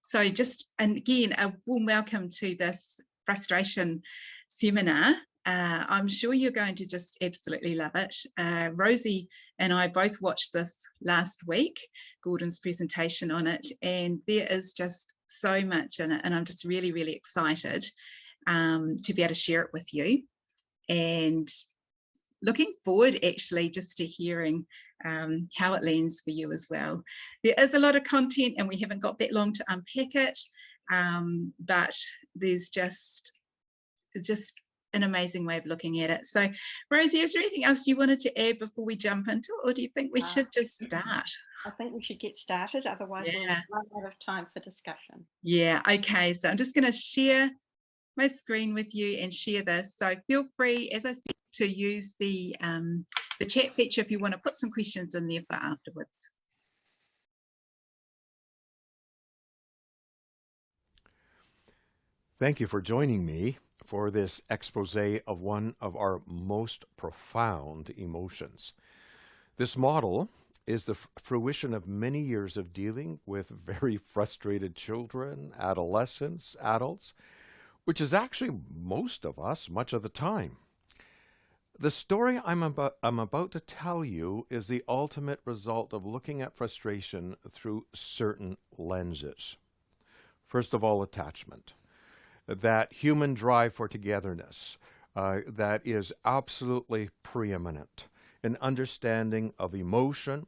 So just, and again, a warm welcome to this frustration seminar. I'm sure you're going to just absolutely love it. Rosie and I both watched this last week, Gordon's presentation on it, and there is just so much in it, and I'm just really, really excited to be able to share it with you. And looking forward actually just to hearing how it lands for you as well. There is a lot of content and we haven't got that long to unpack it, but there's just an amazing way of looking at it. So Rosie, is there anything else you wanted to add before we jump into it, or do you think we should just start? I think we should get started, otherwise we'll run out of time for discussion. Yeah, okay, so I'm just going to share my screen with you and share this. So feel free, as I said, to use the chat feature if you want to put some questions in there for afterwards. Thank you for joining me for this expose of one of our most profound emotions. This model is the fruition of many years of dealing with very frustrated children, adolescents, adults, which is actually most of us much of the time. The story I'm about to tell you is the ultimate result of looking at frustration through certain lenses. First of all, attachment. That human drive for togetherness that is absolutely preeminent. An understanding of emotion,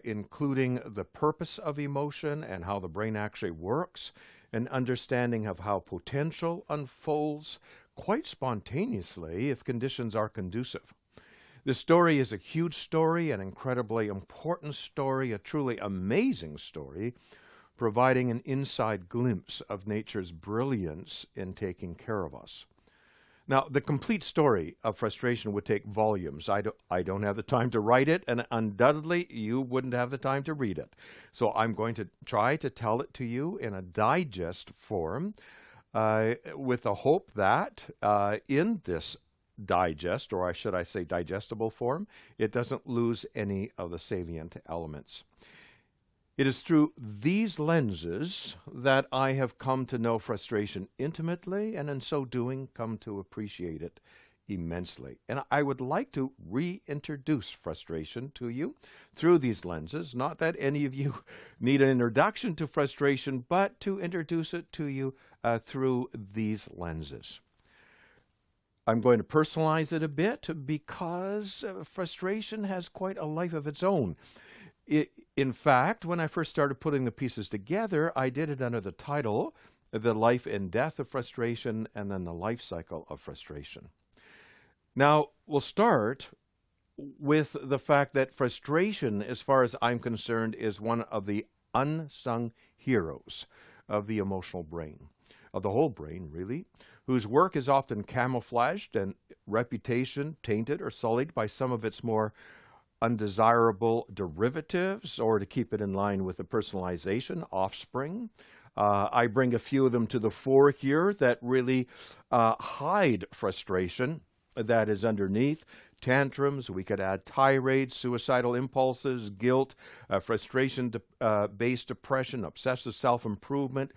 including the purpose of emotion and how the brain actually works, an understanding of how potential unfolds quite spontaneously if conditions are conducive. This story is a huge story, an incredibly important story, a truly amazing story, providing an inside glimpse of nature's brilliance in taking care of us. Now, the complete story of frustration would take volumes. I don't have the time to write it, and undoubtedly you wouldn't have the time to read it. So I'm going to try to tell it to you in a digest form, with the hope that in this digest, or should I say digestible form, it doesn't lose any of the salient elements. It is through these lenses that I have come to know frustration intimately, and in so doing come to appreciate it immensely. And I would like to reintroduce frustration to you through these lenses. Not that any of you need an introduction to frustration, but to introduce it to you through these lenses. I'm going to personalize it a bit because frustration has quite a life of its own. In fact, when I first started putting the pieces together, I did it under the title, The Life and Death of Frustration, and then The Life Cycle of Frustration. Now, we'll start with the fact that frustration, as far as I'm concerned, is one of the unsung heroes of the emotional brain, of the whole brain, really, whose work is often camouflaged and reputation tainted or sullied by some of its more undesirable derivatives, or to keep it in line with the personalization, offspring. I bring a few of them to the fore here that really hide frustration that is underneath. Tantrums, we could add tirades, suicidal impulses, guilt, frustration-based depression, obsessive self-improvement.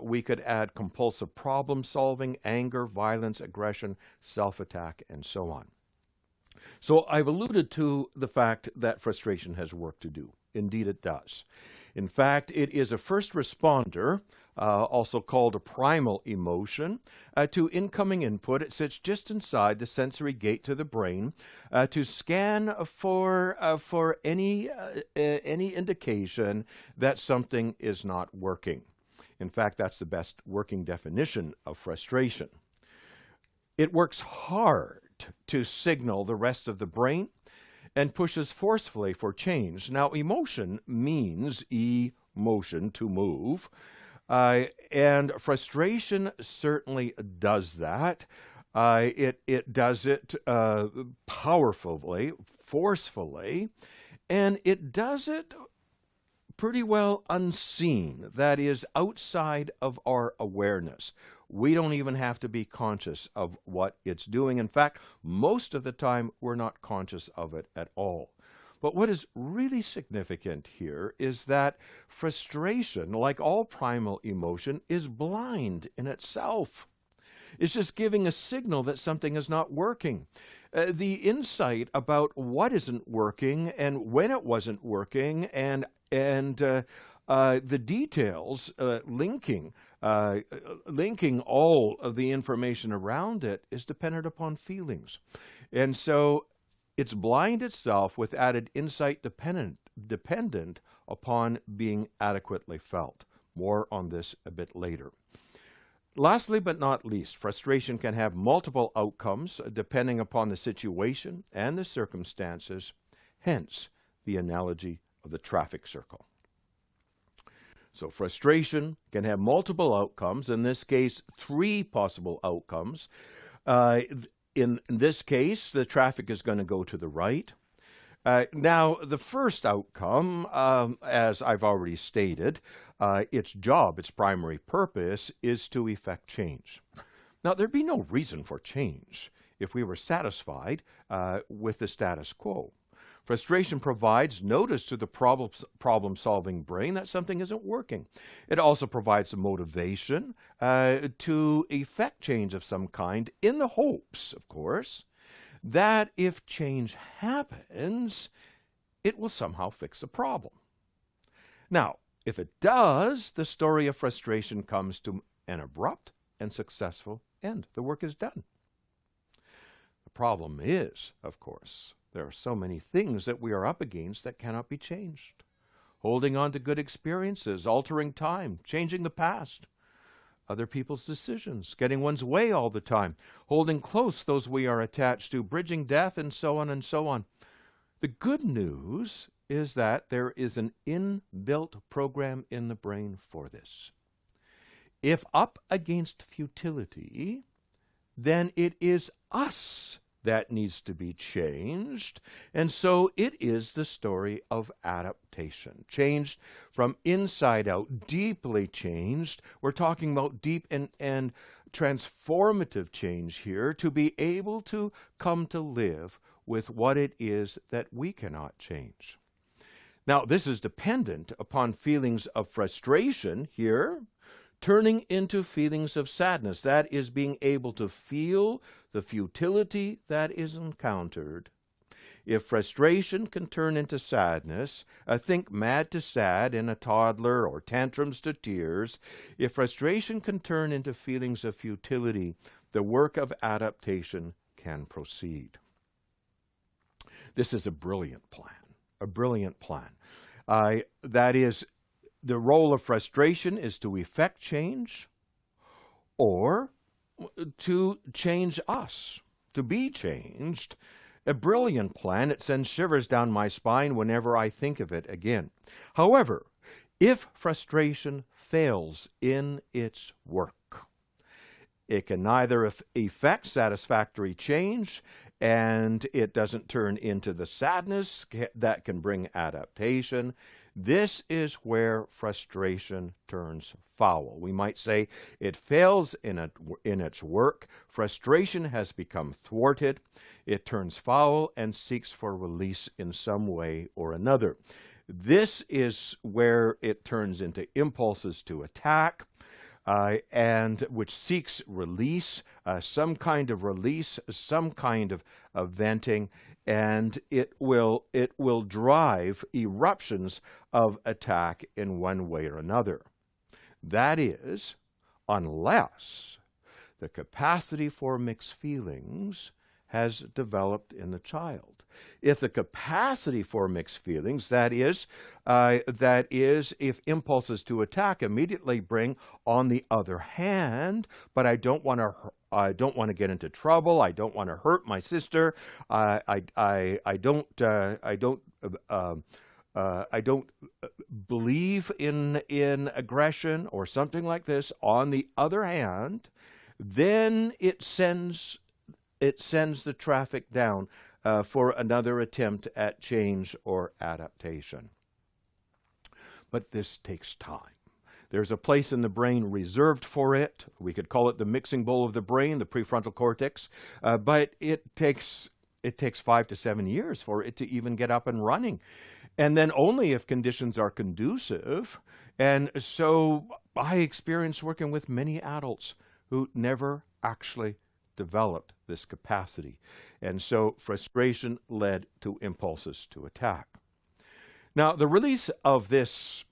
We could add compulsive problem-solving, anger, violence, aggression, self-attack, and so on. So I've alluded to the fact that frustration has work to do. Indeed it does. In fact, it is a first responder, also called a primal emotion, to incoming input. It sits just inside the sensory gate to the brain to scan for any indication that something is not working. In fact, that's the best working definition of frustration. It works hard to signal the rest of the brain and pushes forcefully for change. Now, emotion means emotion, to move, and frustration certainly does that. It does it powerfully, forcefully, and it does it pretty well unseen. That is outside of our awareness. We don't even have to be conscious of what it's doing. In fact, most of the time, we're not conscious of it at all. But what is really significant here is that frustration, like all primal emotion, is blind in itself. It's just giving a signal that something is not working. The insight about what isn't working and when it wasn't working and the details linking all of the information around it is dependent upon feelings. And so it's blind itself with added insight dependent upon being adequately felt. More on this a bit later. Lastly but not least, frustration can have multiple outcomes depending upon the situation and the circumstances, hence the analogy of the traffic circle. So frustration can have multiple outcomes, in this case, 3 possible outcomes. In this case, the traffic is going to go to the right. Now, the first outcome, as I've already stated, its job, its primary purpose, is to effect change. Now, there'd be no reason for change if we were satisfied with the status quo. Frustration provides notice to the problem-solving brain that something isn't working. It also provides some motivation to effect change of some kind in the hopes, of course, that if change happens, it will somehow fix the problem. Now, if it does, the story of frustration comes to an abrupt and successful end. The work is done. The problem is, of course, there are so many things that we are up against that cannot be changed. Holding on to good experiences, altering time, changing the past, other people's decisions, getting one's way all the time, holding close those we are attached to, bridging death, and so on and so on. The good news is that there is an inbuilt program in the brain for this. If up against futility, then it is us that needs to be changed, and so it is the story of adaptation. Changed from inside out, deeply changed. We're talking about deep and transformative change here, to be able to come to live with what it is that we cannot change. Now, this is dependent upon feelings of frustration here, turning into feelings of sadness. That is being able to feel the futility that is encountered. If frustration can turn into sadness, think mad to sad in a toddler or tantrums to tears. If frustration can turn into feelings of futility, the work of adaptation can proceed. This is a brilliant plan, a brilliant plan. That is, the role of frustration is to effect change or to change us, to be changed. A brilliant plan. It sends shivers down my spine whenever I think of it again. However, if frustration fails in its work, it can neither effect satisfactory change, and it doesn't turn into the sadness that can bring adaptation. This is where frustration turns foul. We might say it fails in its work. Frustration has become thwarted. It turns foul and seeks for release in some way or another. This is where it turns into impulses to attack, and which seeks release, some kind of release, some kind of venting, and it will drive eruptions of attack in one way or another. That is, unless the capacity for mixed feelings has developed in the child. If the capacity for mixed feelings, that is if impulses to attack immediately bring, on the other hand, but I don't want to get into trouble. I don't want to hurt my sister. I don't believe in aggression or something like this. On the other hand, then it sends the traffic down for another attempt at change or adaptation. But this takes time. There's a place in the brain reserved for it. We could call it the mixing bowl of the brain, the prefrontal cortex, but it takes it takes 5 to 7 years for it to even get up and running. And then only if conditions are conducive. And so I experienced working with many adults who never actually developed this capacity. And so frustration led to impulses to attack. Now, the release of these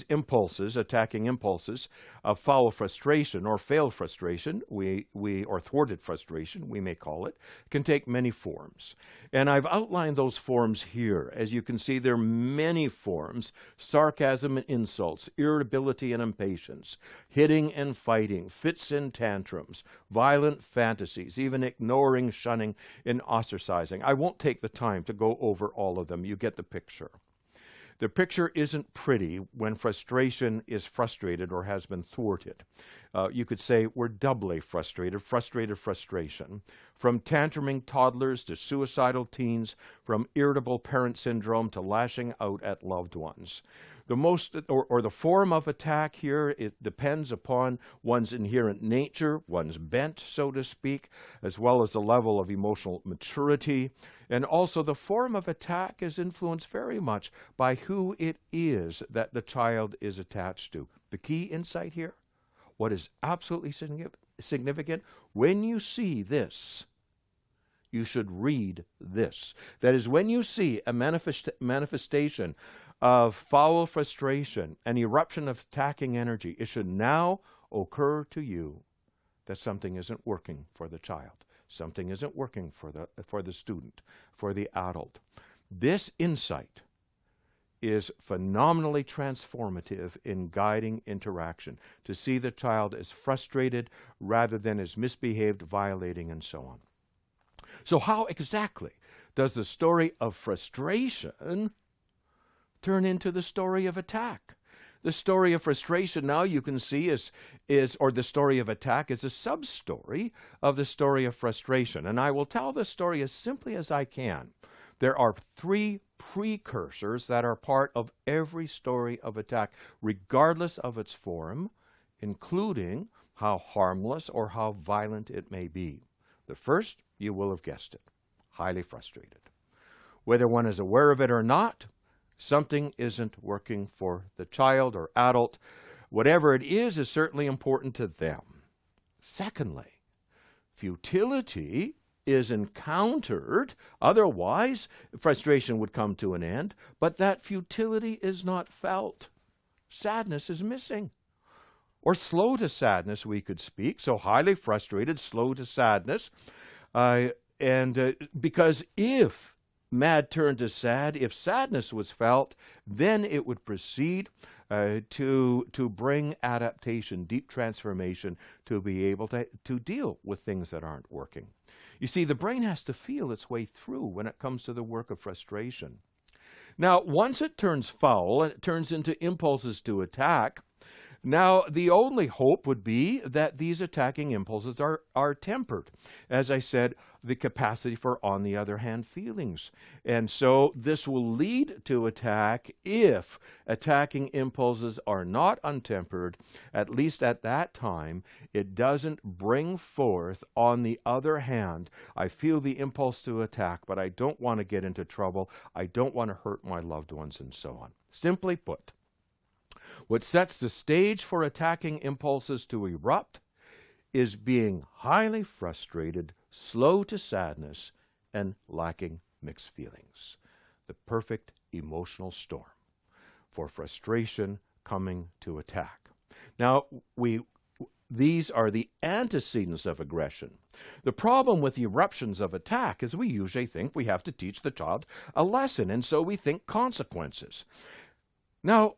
impulses, attacking impulses, of foul frustration or failed frustration, or thwarted frustration, we may call it, can take many forms. And I've outlined those forms here. As you can see, there are many forms: sarcasm and insults, irritability and impatience, hitting and fighting, fits and tantrums, violent fantasies, even ignoring, shunning, and ostracizing. I won't take the time to go over all of them. You get the picture. The picture isn't pretty when frustration is frustrated or has been thwarted. You could say we're doubly frustrated, frustration. From tantruming toddlers to suicidal teens, from irritable parent syndrome to lashing out at loved ones. The form of attack here, it depends upon one's inherent nature, one's bent, so to speak, as well as the level of emotional maturity. And also the form of attack is influenced very much by who it is that the child is attached to. The key insight here, what is absolutely significant, when you see this, you should read this. That is, when you see a manifestation of foul frustration, an eruption of attacking energy, it should now occur to you that something isn't working for the child. Something isn't working for the student, for the adult. This insight is phenomenally transformative in guiding interaction, to see the child as frustrated rather than as misbehaved, violating, and so on. So how exactly does the story of frustration turn into the story of attack? The story of frustration, now you can see, or the story of attack is a sub-story of the story of frustration. And I will tell the story as simply as I can. There are 3 precursors that are part of every story of attack, regardless of its form, including how harmless or how violent it may be. The first, you will have guessed it, highly frustrated. Whether one is aware of it or not, something isn't working for the child or adult. Whatever it is certainly important to them. Secondly, futility is encountered. Otherwise, frustration would come to an end, but that futility is not felt. Sadness is missing. Or slow to sadness, we could speak. So highly frustrated, slow to sadness. Because if mad turned to sad, if sadness was felt, then it would proceed to bring adaptation, deep transformation, to be able to deal with things that aren't working. You see, the brain has to feel its way through when it comes to the work of frustration. Now, once it turns foul and it turns into impulses to attack, now, the only hope would be that these attacking impulses are tempered. As I said, the capacity for, on the other hand, feelings. And so this will lead to attack if attacking impulses are not untempered. At least at that time, it doesn't bring forth, on the other hand, I feel the impulse to attack, but I don't want to get into trouble. I don't want to hurt my loved ones, and so on. Simply put, what sets the stage for attacking impulses to erupt is being highly frustrated, slow to sadness, and lacking mixed feelings. The perfect emotional storm for frustration coming to attack. Now, these are the antecedents of aggression. The problem with eruptions of attack is we usually think we have to teach the child a lesson, and so we think consequences. Now,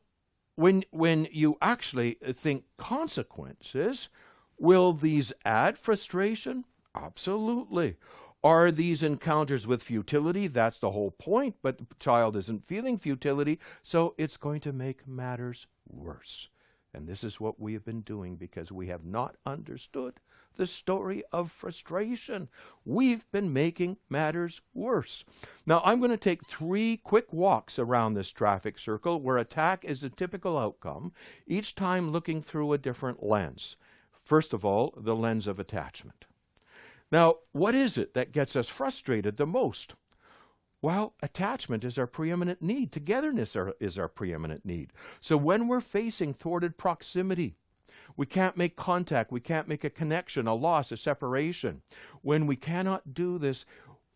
when you actually think consequences, will these add frustration? Absolutely. Are these encounters with futility? That's the whole point, but the child isn't feeling futility, so it's going to make matters worse. And this is what we have been doing because we have not understood the story of frustration. We've been making matters worse. Now, I'm going to take 3 quick walks around this traffic circle where attack is a typical outcome, each time looking through a different lens. First of all, the lens of attachment. Now, what is it that gets us frustrated the most? Well, attachment is our preeminent need. Togetherness is our preeminent need. So when we're facing thwarted proximity, we can't make contact, we can't make a connection, a loss, a separation. When we cannot do this,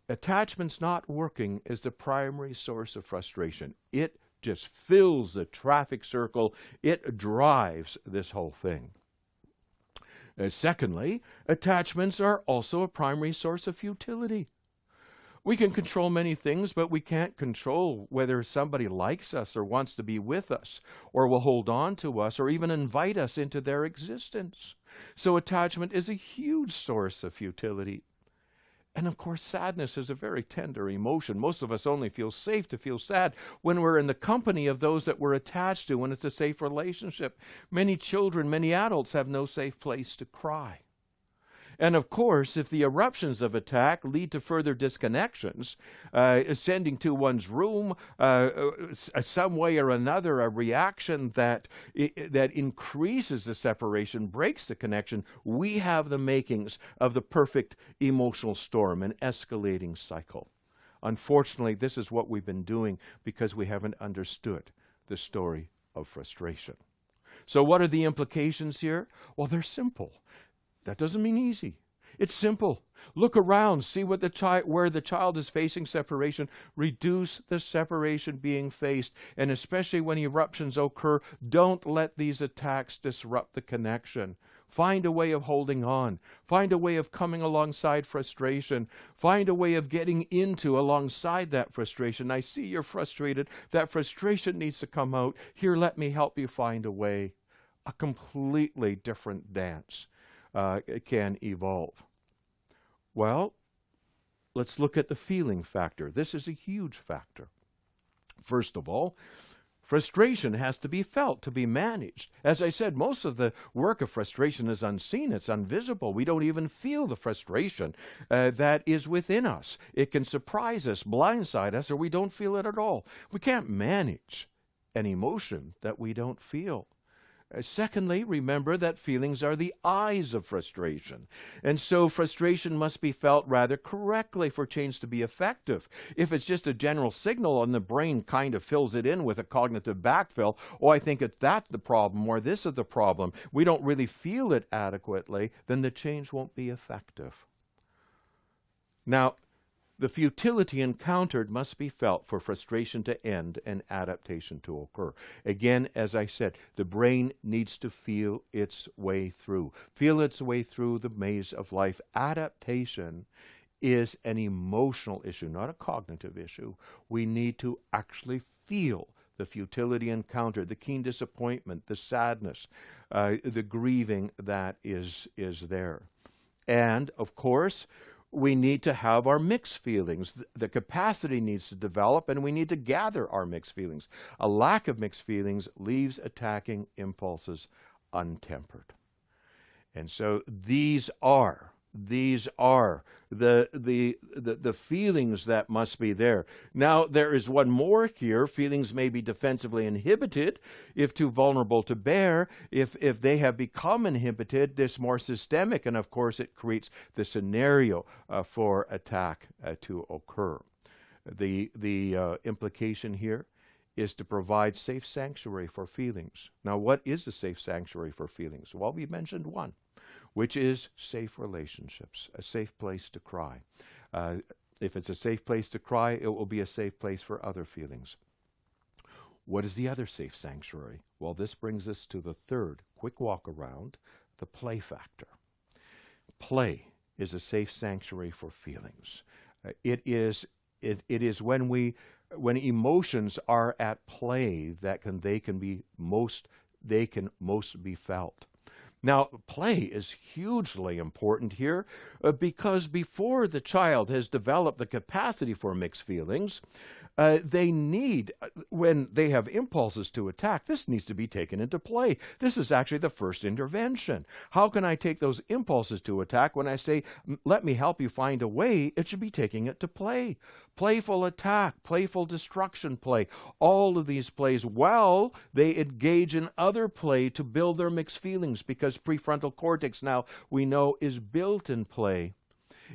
attachment's not working is the primary source of frustration. It just fills the traffic circle. It drives this whole thing. Secondly, attachments are also a primary source of futility. We can control many things, but we can't control whether somebody likes us or wants to be with us or will hold on to us or even invite us into their existence. So attachment is a huge source of futility. And of course, sadness is a very tender emotion. Most of us only feel safe to feel sad when we're in the company of those that we're attached to, when it's a safe relationship. Many children, many adults have no safe place to cry. And of course, if the eruptions of attack lead to further disconnections, sending to one's room, some way or another, a reaction that increases the separation, breaks the connection, we have the makings of the perfect emotional storm, an escalating cycle. Unfortunately, this is what we've been doing because we haven't understood the story of frustration. So what are the implications here? Well, they're simple. That doesn't mean easy. It's simple. Look around, see what where the child is facing separation. Reduce the separation being faced. And especially when eruptions occur, don't let these attacks disrupt the connection. Find a way of holding on. Find a way of coming alongside frustration. Find a way of getting alongside that frustration. I see you're frustrated. That frustration needs to come out. Here, let me help you find a way. A completely different dance can evolve. Well, let's look at the feeling factor. This is a huge factor. First of all, frustration has to be felt, to be managed. As I said, most of the work of frustration is unseen. It's invisible. We don't even feel the frustration that is within us. It can surprise us, blindside us, or we don't feel it at all. We can't manage an emotion that we don't feel. Secondly, remember that feelings are the eyes of frustration. And so frustration must be felt rather correctly for change to be effective. If it's just a general signal and the brain kind of fills it in with a cognitive backfill, I think that's the problem, or this is the problem, we don't really feel it adequately, then the change won't be effective. Now, the futility encountered must be felt for frustration to end and adaptation to occur. Again, as I said, the brain needs to feel its way through the maze of life. Adaptation is an emotional issue, not a cognitive issue. We need to actually feel the futility encountered, the keen disappointment, the sadness, the grieving that is there. And, of course, we need to have our mixed feelings. The capacity needs to develop, and we need to gather our mixed feelings. A lack of mixed feelings leaves attacking impulses untempered. And so these are the feelings that must be there. Now, there is one more here. Feelings may be defensively inhibited if too vulnerable to bear. If they have become inhibited, this more systemic, and of course it creates the scenario for attack to occur. The implication here is to provide safe sanctuary for feelings. Now, what is a safe sanctuary for feelings? Well, we mentioned one, which is safe relationships, a safe place to cry. If it's a safe place to cry, it will be a safe place for other feelings. What is the other safe sanctuary? Well, this brings us to the third quick walk around, the play factor. Play is a safe sanctuary for feelings. It is when emotions are at play that they can most be felt. Now, play is hugely important here because before the child has developed the capacity for mixed feelings, they need, when they have impulses to attack, this needs to be taken into play. This is actually the first intervention. How can I take those impulses to attack when I say, let me help you find a way? It should be taking it to play. Playful attack, playful destruction play. All of these plays, well, they engage in other play to build their mixed feelings because prefrontal cortex now we know is built in play.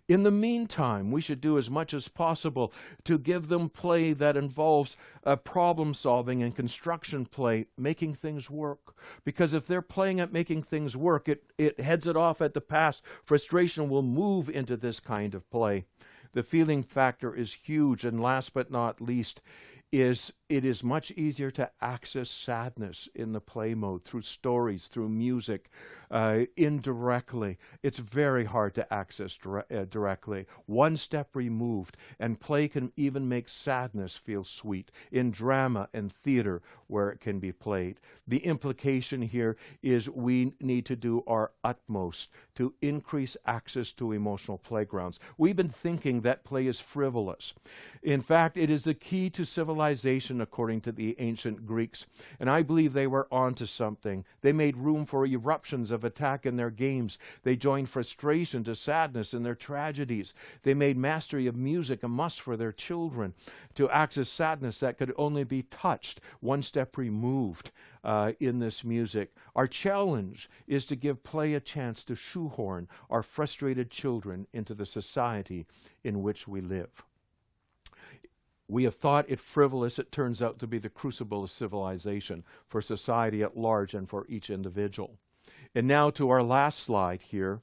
In the meantime, we should do as much as possible to give them play that involves problem solving and construction play, making things work. Because if they're playing at making things work, it heads it off at the pass. Frustration will move into this kind of play. The feeling factor is huge. And last but not least, it is much easier to access sadness in the play mode through stories, through music, indirectly. It's very hard to access directly. One step removed, and play can even make sadness feel sweet in drama and theater where it can be played. The implication here is we need to do our utmost to increase access to emotional playgrounds. We've been thinking that play is frivolous. In fact, it is the key to civilization, according to the ancient Greeks, and I believe they were onto something. They made room for eruptions of attack in their games. They joined frustration to sadness in their tragedies. They made mastery of music a must for their children to access sadness that could only be touched one step removed in this music. Our challenge is to give play a chance to shoehorn our frustrated children into the society in which we live. We have thought it frivolous. It turns out to be the crucible of civilization for society at large and for each individual. And now to our last slide here.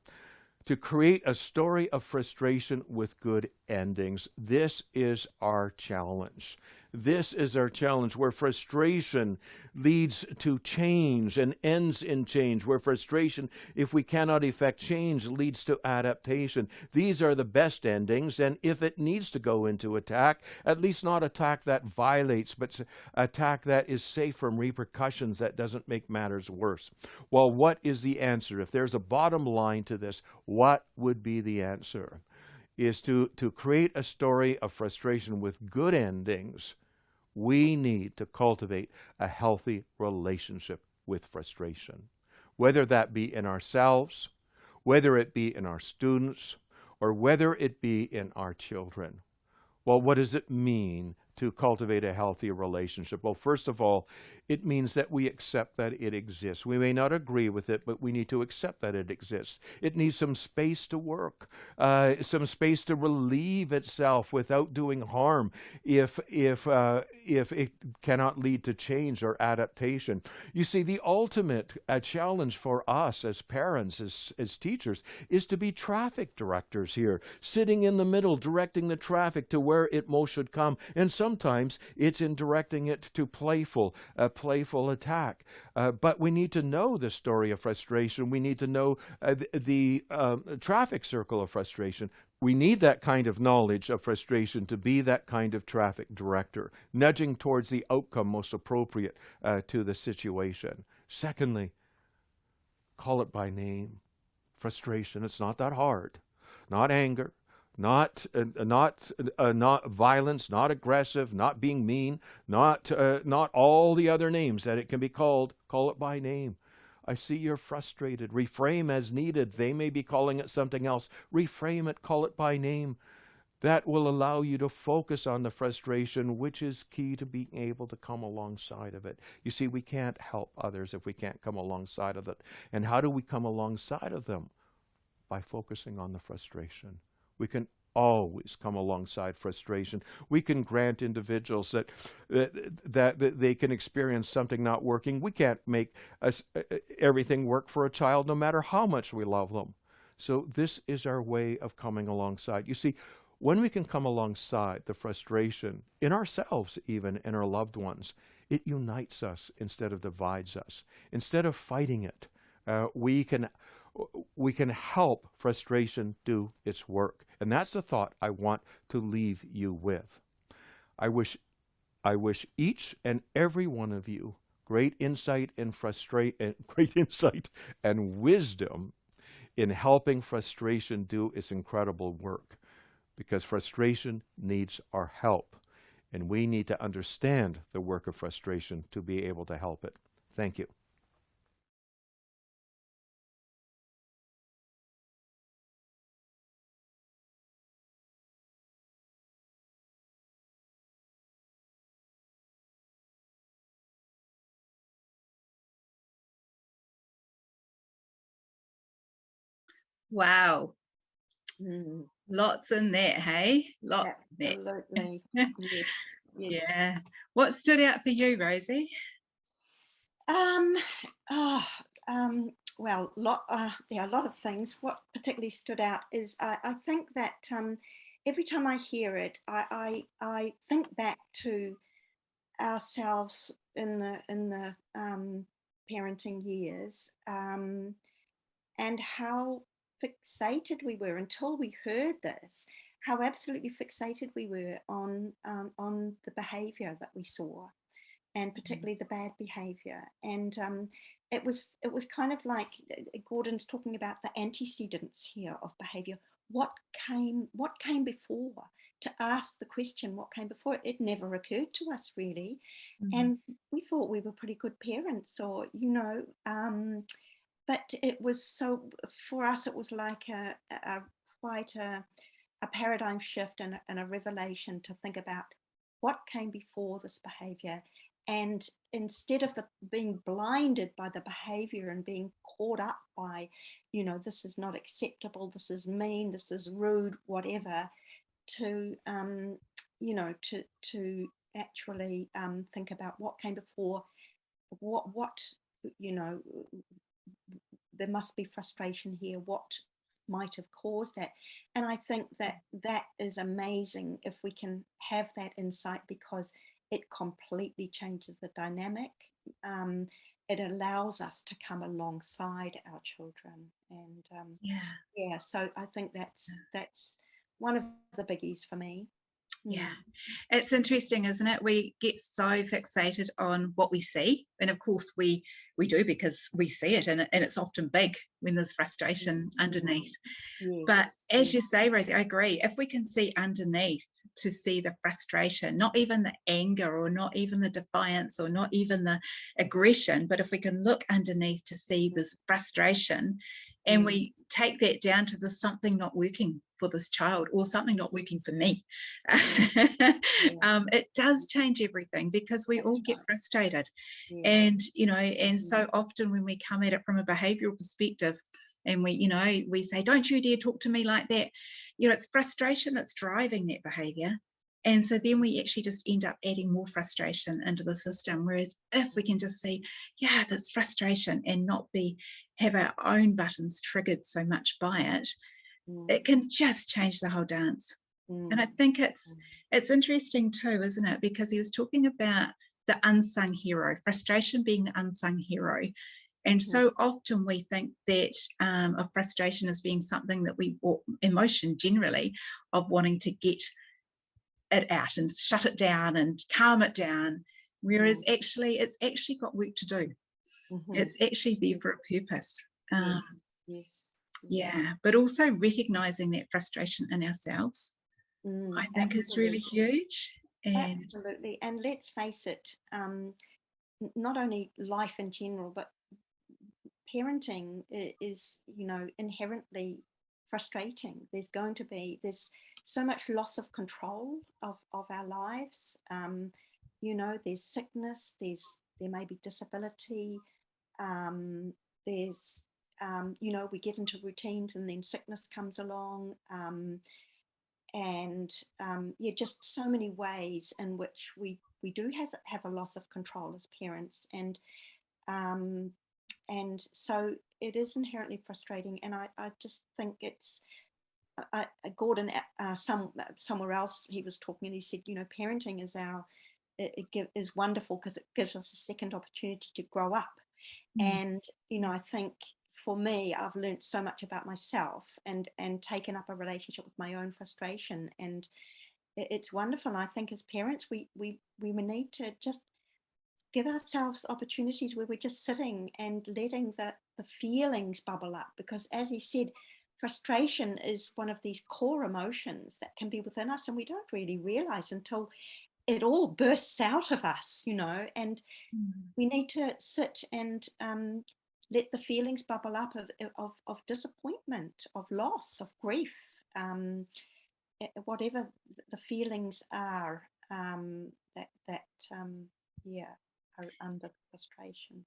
To create a story of frustration with good endings. This is our challenge. This is our challenge, where frustration leads to change and ends in change, where frustration, if we cannot effect change, leads to adaptation. These are the best endings, and if it needs to go into attack, at least not attack that violates, but attack that is safe from repercussions that doesn't make matters worse. Well, what is the answer? If there's a bottom line to this, what would be the answer? Is to create a story of frustration with good endings. We need to cultivate a healthy relationship with frustration, whether that be in ourselves, whether it be in our students, or whether it be in our children. Well, what does it mean to cultivate a healthy relationship? Well, first of all, it means that we accept that it exists. We may not agree with it, but we need to accept that it exists. It needs some space to work, some space to relieve itself without doing harm if it cannot lead to change or adaptation. You see, the ultimate challenge for us as parents, as teachers, is to be traffic directors here, sitting in the middle, directing the traffic to where it most should come. And sometimes it's in directing it to playful attack. But we need to know the story of frustration. We need to know the traffic circle of frustration. We need that kind of knowledge of frustration to be that kind of traffic director, nudging towards the outcome most appropriate to the situation. Secondly, call it by name. Frustration, it's not that hard. Not anger, not violence, not aggressive, not being mean, not all the other names that it can be called. Call it by name. I see you're frustrated. Reframe as needed. They may be calling it something else. Reframe it, call it by name. That will allow you to focus on the frustration, which is key to being able to come alongside of it. You see, we can't help others if we can't come alongside of it. And how do we come alongside of them? By focusing on the frustration. We can always come alongside frustration. We can grant individuals that they can experience something not working. We can't make everything work for a child, no matter how much we love them. So this is our way of coming alongside. You see, when we can come alongside the frustration in ourselves, even in our loved ones, it unites us instead of divides us. Instead of fighting it, we can help frustration do its work. And that's the thought I want to leave you with. I wish each and every one of you great insight and wisdom in helping frustration do its incredible work, because frustration needs our help, and we need to understand the work of frustration to be able to help it. Thank you. Wow. Lots in that, hey? Lots in Absolutely. that. Yes. Yes. Yeah. What stood out for you, Rosie? Well, a lot of things. What particularly stood out is I think that every time I hear it, I think back to ourselves in the parenting years, and how fixated we were until we heard this. How absolutely fixated we were on the behaviour that we saw, and particularly the bad behaviour. And it was kind of like Gordon's talking about the antecedents here of behaviour. What came before? To ask the question, what came before? It never occurred to us really, and we thought we were pretty good parents, or but it was so, for us it was like quite a paradigm shift and a revelation to think about what came before this behavior. And instead of being blinded by the behavior and being caught up by, this is not acceptable, this is mean, this is rude, whatever, to to actually think about what came before, what there must be frustration here, what might have caused that. And I think that is amazing if we can have that insight, because it completely changes the dynamic. It allows us to come alongside our children, and so I think that's one of the biggies for me. Yeah, it's interesting, isn't it? We get so fixated on what we see, and of course we do, because we see it, and it's often big when there's frustration underneath. Yes. But as you say, Rosie, I agree. If we can see underneath, to see the frustration, not even the anger, or not even the defiance, or not even the aggression, but if we can look underneath to see this frustration, and we take that down to there's something not working for this child, or something not working for me, it does change everything, because we all get frustrated. And and so often when we come at it from a behavioral perspective, and we say, don't you dare talk to me like that, it's frustration that's driving that behavior. And so then we actually just end up adding more frustration into the system. Whereas if we can just see, that's frustration, and not have our own buttons triggered so much by it, it can just change the whole dance. And I think it's interesting too, isn't it? Because he was talking about the unsung hero, frustration being the unsung hero. And so often we think that of frustration as being something that or emotion generally, of wanting to get it out and shut it down and calm it down, whereas actually it's actually got work to do. It's actually there for a purpose. But also recognizing that frustration in ourselves, I think is really huge. And absolutely. And let's face it, not only life in general, but parenting is inherently frustrating. There's so much loss of control of our lives. There's sickness, there may be disability, there's we get into routines, and then sickness comes along, and just so many ways in which we do have a loss of control as parents, and so it is inherently frustrating. And I just think it's Gordon, somewhere else he was talking, and he said, parenting is wonderful because it gives us a second opportunity to grow up. And I think for me, I've learned so much about myself, and taken up a relationship with my own frustration, and it's wonderful. And I think as parents, we need to just give ourselves opportunities where we're just sitting and letting the feelings bubble up, because as he said, frustration is one of these core emotions that can be within us, and we don't really realize until it all bursts out of us, and we need to sit and let the feelings bubble up of disappointment, of loss, of grief, whatever the feelings are that are under frustration.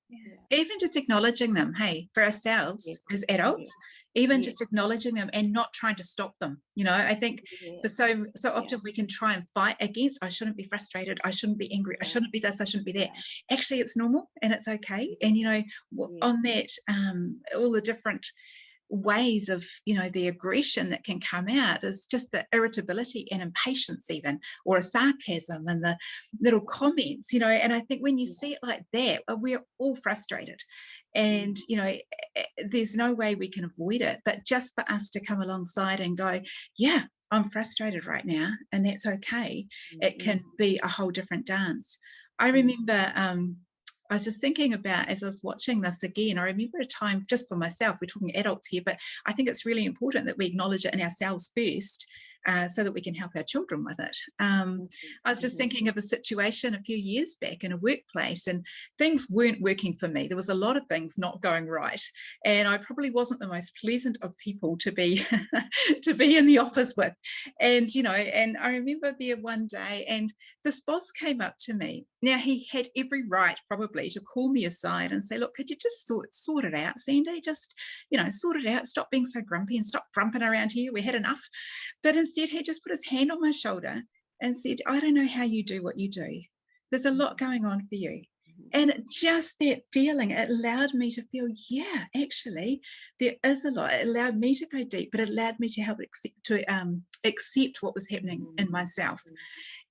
Even just acknowledging them, hey, for ourselves as adults, even Yeah. just acknowledging them and not trying to stop them. You know, I think for Yes. so often we can try and fight against, I shouldn't be frustrated, I shouldn't be angry, I shouldn't be this, I shouldn't be that. Actually, it's normal and it's okay. And, you know, on that, all the different ways of, you know, the aggression that can come out is just the irritability and impatience even, or a sarcasm and the little comments, you know. And I think when you see it like that, we're all frustrated, and, you know, there's no way we can avoid it, but just for us to come alongside and go, yeah, I'm frustrated right now, and that's okay, it can be a whole different dance. I remember I was just thinking about, as I was watching this again, I remember a time, just for myself, we're talking adults here, but I think it's really important that we acknowledge it in ourselves first, so that we can help our children with it. I was just thinking of a situation a few years back in a workplace, and things weren't working for me. There was a lot of things not going right, and I probably wasn't the most pleasant of people to be to be in the office with. And, you know, and I remember there one day, and this boss came up to me. Now, he had every right probably to call me aside and say, look, could you just sort it out, Sandy? Just, you know, sort it out. Stop being so grumpy and stop grumping around here. We had enough. But instead, he just put his hand on my shoulder and said, I don't know how you do what you do. There's a lot going on for you. And just that feeling, it allowed me to feel, yeah, actually, there is a lot. It allowed me to go deep, but it allowed me to help accept what was happening in myself.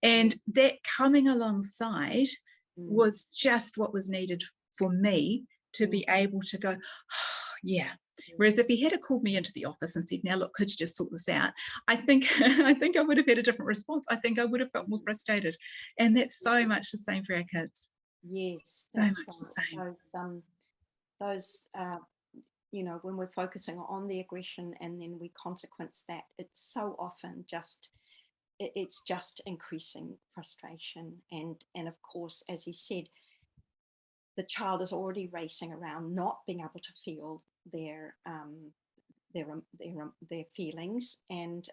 And that coming alongside was just what was needed for me to be able to go, oh, yeah. Whereas if he had called me into the office and said, now, look, could you just sort this out? I think I would have had a different response. I think I would have felt more frustrated. And that's so much the same for our kids. Yes, So that's much right. the same. Those you know, when we're focusing on the aggression and then we consequence that, it's so often just, it's just increasing frustration. And of course, as he said, the child is already racing around, not being able to feel their feelings, and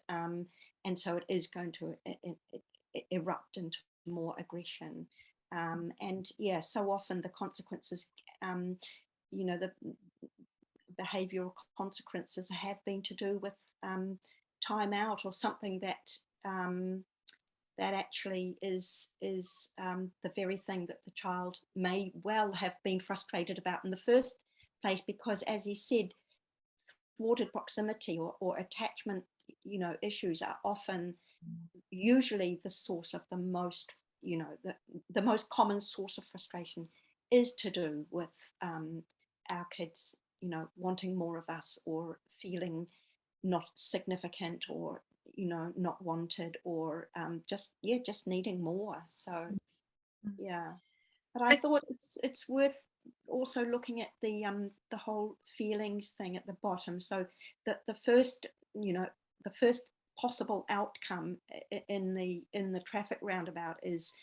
so it is going to erupt into more aggression. And yeah, so often the consequences, you know, the behavioural consequences have been to do with time out, or something that that actually is the very thing that the child may well have been frustrated about in the first place, because, as he said, thwarted proximity or attachment, you know, issues are often usually the source of the most, you know, the most common source of frustration is to do with our kids, you know, wanting more of us, or feeling not significant, or, you know, not wanted, or just needing more. So yeah, but I thought it's worth also looking at the whole feelings thing at the bottom. So the first, you know, the first possible outcome in the traffic roundabout is,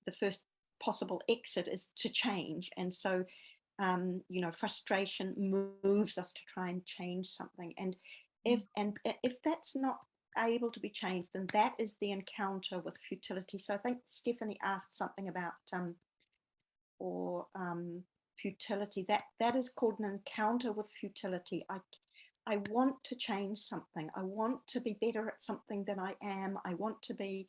the first possible exit is to change. And so you know, frustration moves us to try and change something, and if that's not able to be changed, then that is the encounter with futility. So I think Stephanie asked something about futility. That is called an encounter with futility. I want to change something. I want to be better at something than I am. I want to be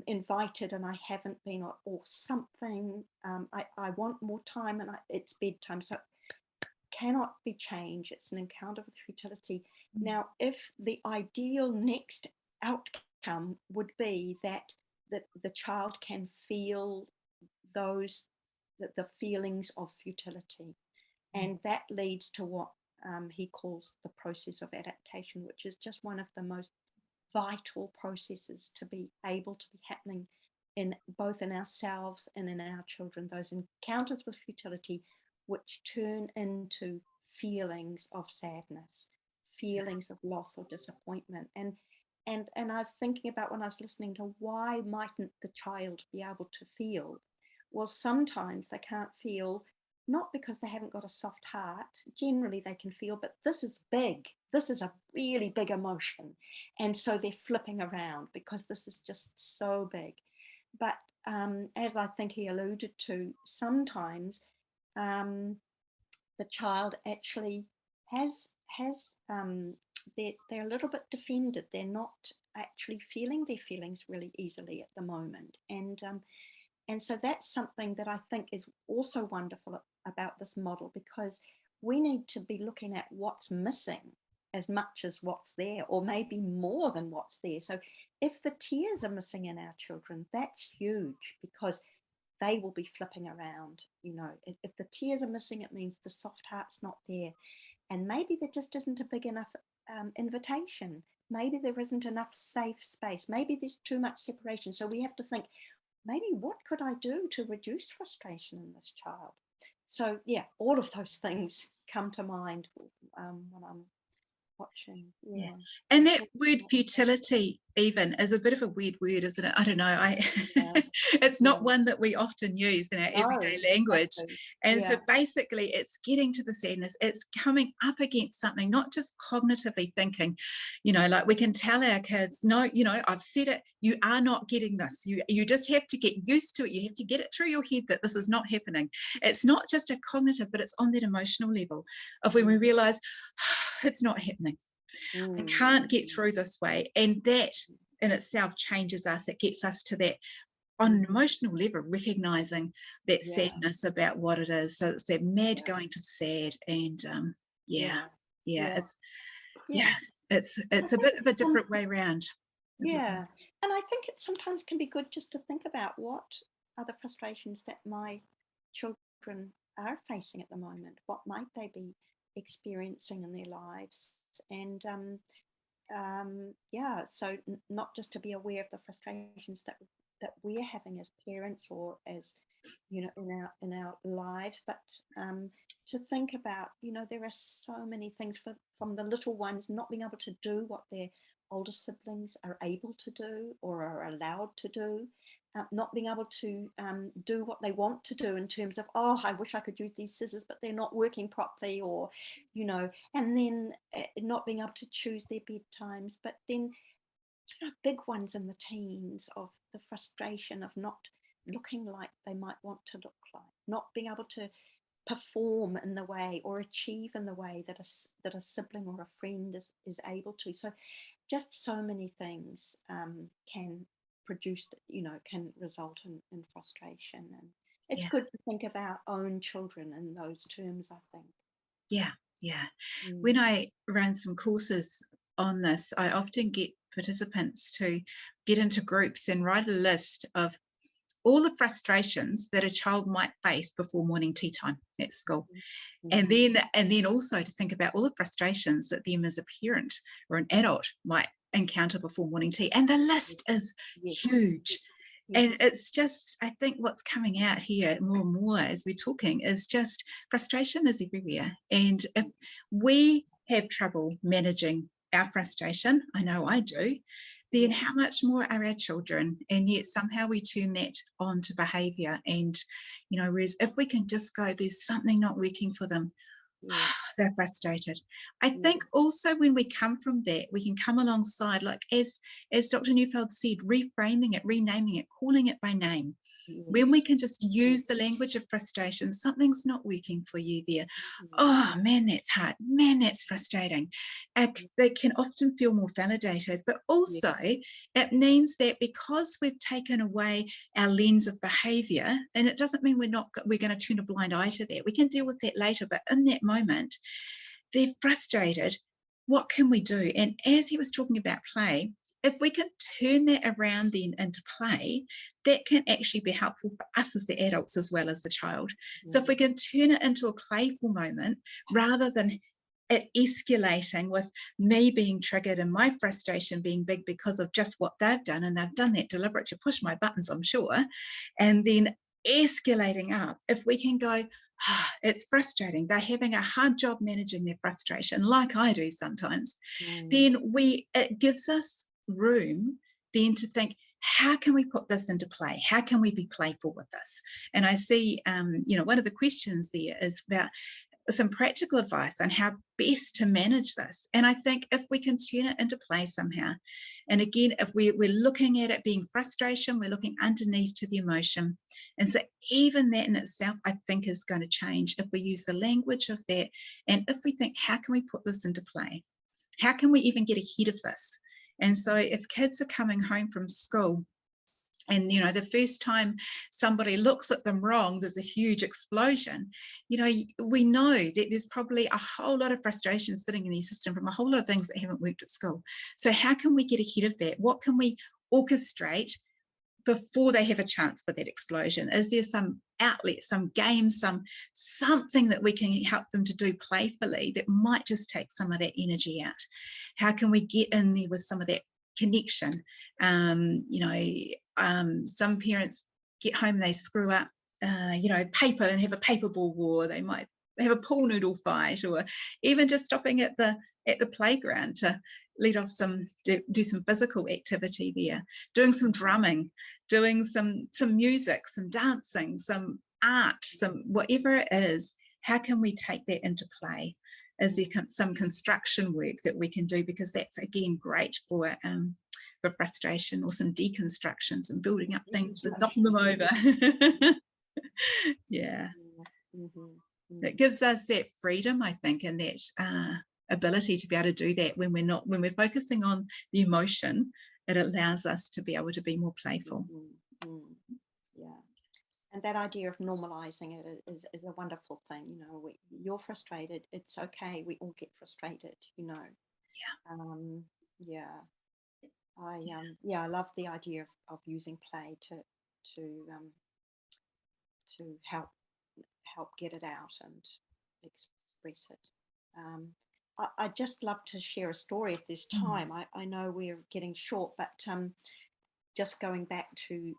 invited and I haven't been, or something. I want more time, and it's bedtime. So it cannot be changed. It's an encounter with futility. Now, if the ideal next outcome would be that the child can feel those, the feelings of futility, and that leads to what he calls the process of adaptation, which is just one of the most vital processes to be able to be happening in both in ourselves and in our children. Those encounters with futility, which turn into feelings of sadness, feelings of loss or disappointment. And I was thinking about, when I was listening to, why mightn't the child be able to feel? Well, sometimes they can't feel, not because they haven't got a soft heart. Generally they can feel, but this is big. This is a really big emotion. And so they're flipping around because this is just so big. But as I think he alluded to, sometimes the child actually they're a little bit defended. They're not actually feeling their feelings really easily at the moment, and so that's something that I think is also wonderful about this model, because we need to be looking at what's missing as much as what's there, or maybe more than what's there. So if the tears are missing in our children, that's huge, because they will be flipping around. You know, if the tears are missing, it means the soft heart's not there. And maybe there just isn't a big enough invitation. Maybe there isn't enough safe space. Maybe there's too much separation. So we have to think, maybe what could I do to reduce frustration in this child? So yeah, all of those things come to mind when I'm watching. Yeah. And that word futility even is a bit of a weird word, isn't it? I don't know. It's not one that we often use in our everyday language. Exactly. And so basically it's getting to the sadness. It's coming up against something, not just cognitively thinking, you know, like we can tell our kids, no, you know, I've said it, you are not getting this. You just have to get used to it. You have to get it through your head that this is not happening. It's not just a cognitive, but it's on that emotional level of when we realize it's not happening. I can't get through this way. And that in itself changes us. It gets us to that on an emotional level, recognizing that sadness about what it is. So it's that mad going to sad. And it's a bit of a different way around. Yeah. And I think it sometimes can be good just to think about what are the frustrations that my children are facing at the moment. What might they be experiencing in their lives? And so not just to be aware of the frustrations that we're having as parents, or as, you know, in our lives, but to think about, you know, there are so many things from the little ones not being able to do what their older siblings are able to do or are allowed to do, not being able to do what they want to do in terms of, oh, I wish I could use these scissors, but they're not working properly, or, you know, and then not being able to choose their bedtimes, but then, you know, big ones in the teens of the frustration of not looking like they might want to look like, not being able to perform in the way or achieve in the way that a sibling or a friend is able to. So just so many things can produce, you know, can result in frustration. And it's good to think of our own children in those terms, I think. When I run some courses on this, I often get participants to get into groups and write a list of all the frustrations that a child might face before morning tea time at school. And then also to think about all the frustrations that them as a parent or an adult might encounter before morning tea. And the list is huge. And it's just, I think what's coming out here more and more as we're talking is just frustration is everywhere. And if we have trouble managing our frustration, I know I do, then how much more are our children? And yet somehow we turn that on to behaviour. And, you know, whereas if we can just go, there's something not working for them, they're frustrated. I think also when we come from that, we can come alongside, like as Dr. Neufeld said, reframing it, renaming it, calling it by name. When we can just use the language of frustration, something's not working for you there. Oh man, that's hard. Man, that's frustrating. They can often feel more validated, but also it means that because we've taken away our lens of behaviour, and it doesn't mean we're going to turn a blind eye to that. We can deal with that later, but in that moment, they're frustrated. What can we do? And as he was talking about play, if we can turn that around then into play, that can actually be helpful for us as the adults as well as the child. So if we can turn it into a playful moment rather than it escalating with me being triggered and my frustration being big because of just what they've done, and they've done that deliberate to push my buttons, I'm sure, and then escalating up, if we can go, it's frustrating, they're having a hard job managing their frustration like I do sometimes, then it gives us room then to think, how can we put this into play? How can we be playful with this? And I see, you know, one of the questions there is about some practical advice on how best to manage this. And I think if we can turn it into play somehow, and again, if we're looking at it being frustration, we're looking underneath to the emotion. And so even that in itself, I think, is going to change if we use the language of that. And if we think, how can we put this into play? How can we even get ahead of this? And so if kids are coming home from school, and, you know, the first time somebody looks at them wrong, there's a huge explosion. You know, we know that there's probably a whole lot of frustration sitting in their system from a whole lot of things that haven't worked at school. So how can we get ahead of that? What can we orchestrate before they have a chance for that explosion? Is there some outlet, some game, something that we can help them to do playfully that might just take some of that energy out? How can we get in there with some of that connection? You know, some parents get home, they screw up, you know, paper and have a paper ball war. They might have a pool noodle fight, or even just stopping at the playground to let off do some physical activity there, doing some drumming, doing some music, some dancing, some art, some whatever it is. How can we take that into play? Is there some construction work that we can do? Because that's, again, great for frustration, or some deconstructions and building up things and knocking them over. Yeah. It gives us that freedom, I think, and that ability to be able to do that when we're focusing on the emotion. It allows us to be able to be more playful. Yeah. And that idea of normalizing it is a wonderful thing. You know, you're frustrated. It's okay. We all get frustrated, you know. Yeah. I love the idea of using play to help get it out and express it. I'd just love to share a story if there's time. I know we're getting short, but just going back to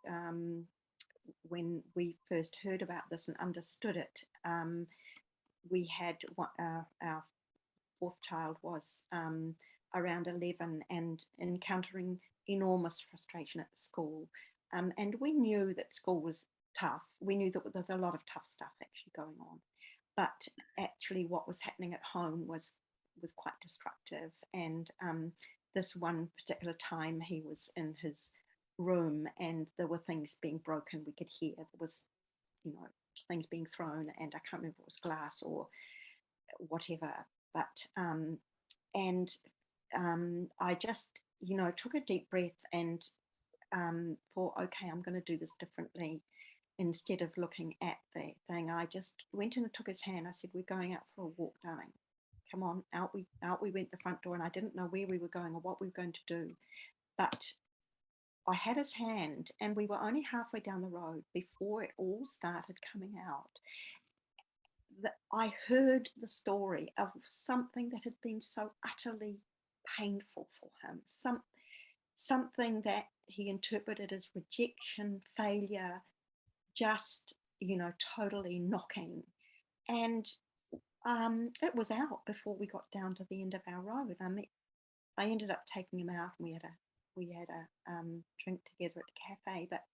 when we first heard about this and understood it, we had our fourth child was around 11 and encountering enormous frustration at the school. And we knew that school was tough. We knew that there's a lot of tough stuff actually going on. But actually what was happening at home was quite destructive. And this one particular time he was in his room and there were things being broken. We could hear there was, you know, things being thrown, and I can't remember if it was glass or whatever. But I just, you know, took a deep breath and thought, okay, I'm going to do this differently. Instead of looking at the thing, I just went and took his hand. I said, we're going out for a walk, darling. Come on, out we went the front door, and I didn't know where we were going or what we were going to do. But I had his hand, and we were only halfway down the road before it all started coming out. I heard the story of something that had been so utterly painful for him, something that he interpreted as rejection, failure, just, you know, totally knocking. And it was out before we got down to the end of our road. I ended up taking him out, and we had a drink together at the cafe, but,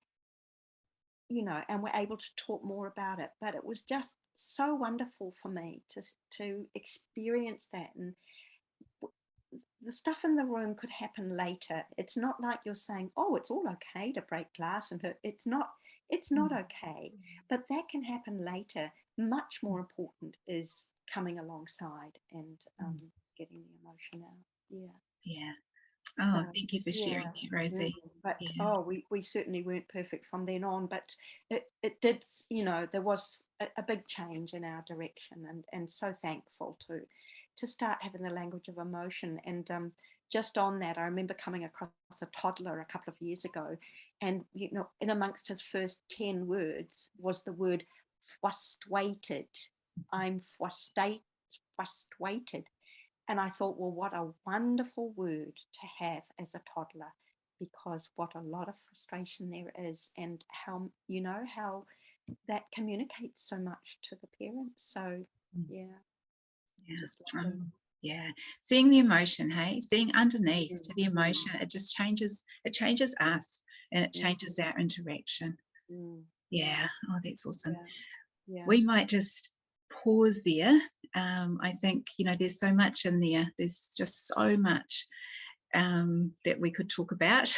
you know, and we're able to talk more about it. But it was just so wonderful for me to experience that. And the stuff in the room could happen later. It's not like you're saying, oh, it's all okay to break glass and hurt. It's not okay, but that can happen later. Much more important is coming alongside and getting the emotion out. Yeah. Oh, thank you for sharing that, Rosie. But we certainly weren't perfect from then on, but it did, you know, there was a big change in our direction, and so thankful to start having the language of emotion. And just on that, I remember coming across a toddler a couple of years ago, and, you know, in amongst his first 10 words was the word frustrated. I'm frustrated. And I thought, well, what a wonderful word to have as a toddler, because what a lot of frustration there is, and how, you know, how that communicates so much to the parents. So, seeing the emotion, seeing underneath to the emotion, it just changes us, and it changes our interaction. Oh, that's awesome. We might just pause there. I think, you know, there's so much in there. There's just so much that we could talk about,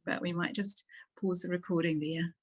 but we might just pause the recording there.